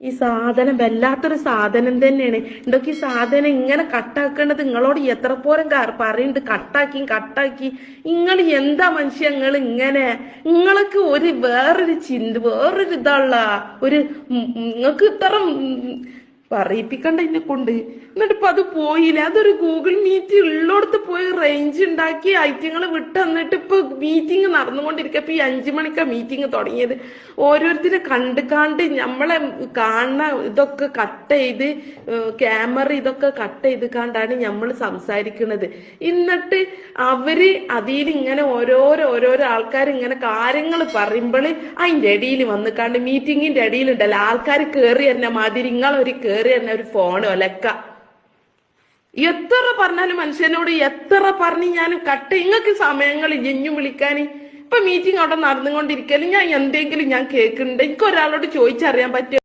ഈ സാധനം വല്ലാത്തൊരു സാധനം തന്നെയാണ്. എന്തൊക്കെ ഈ സാധനം ഇങ്ങനെ കട്ടാക്കേണ്ടത് നിങ്ങളോട് എത്ര പോരം പറയുന്നുണ്ട്, കട്ടാക്കി. നിങ്ങൾ എന്താ മനുഷ്യ നിങ്ങൾ ഇങ്ങനെ? നിങ്ങൾക്ക് ഒരു വേറൊരു വേറൊരു ഇതുള്ള ഒരു നിങ്ങൾക്ക് ഇത്ര പറയിപ്പിക്കണ്ട എന്നെ കൊണ്ട്. എന്നിട്ടിപ്പോ അത് പോയില്ല. അതൊരു ഗൂഗിൾ മീറ്റ് ഉള്ളടത്ത് പോയി റേഞ്ച് ഉണ്ടാക്കി ഐറ്റങ്ങൾ വിട്ട് തന്നിട്ട് ഇപ്പൊ മീറ്റിംഗ് നടന്നുകൊണ്ടിരിക്കുക. ഇപ്പൊ ഈ 5 മണിക്കാ മീറ്റിംഗ് തുടങ്ങിയത്. ഓരോരുത്തരെ കണ്ട് നമ്മളെ കാണുന്ന ഇതൊക്കെ കട്ട് ചെയ്ത് ക്യാമറ ഇതൊക്കെ കട്ട് ചെയ്ത് കണ്ടാണ് നമ്മൾ സംസാരിക്കുന്നത്. എന്നിട്ട് അവര് അതിൽ ഇങ്ങനെ ഓരോരോ ആൾക്കാർ ഇങ്ങനെ കാര്യങ്ങൾ പറയുമ്പോൾ അതിന്റെ ഇടയിൽ വന്ന് കണ്ട് മീറ്റിംഗിന്റെ ഇടയിലുണ്ടല്ലോ ആൾക്കാർ കയറി തന്നെ മാതിരി നിങ്ങളൊരു കയറി തന്നെ ഒരു ഫോൺ ഒലക്ക. എത്ര പറഞ്ഞാലും മനുഷ്യനോട് എത്ര പറഞ്ഞ് ഞാൻ കട്ട് നിങ്ങൾക്ക് സമയങ്ങളിൽ ഇഞ്ഞു വിളിക്കാൻ. ഇപ്പൊ മീറ്റിംഗ് അവിടെ നടന്നുകൊണ്ടിരിക്കലും ഞാൻ എന്തെങ്കിലും ഞാൻ കേൾക്കുന്നുണ്ട്. എനിക്ക് ഒരാളോട് ചോദിച്ചറിയാൻ പറ്റും.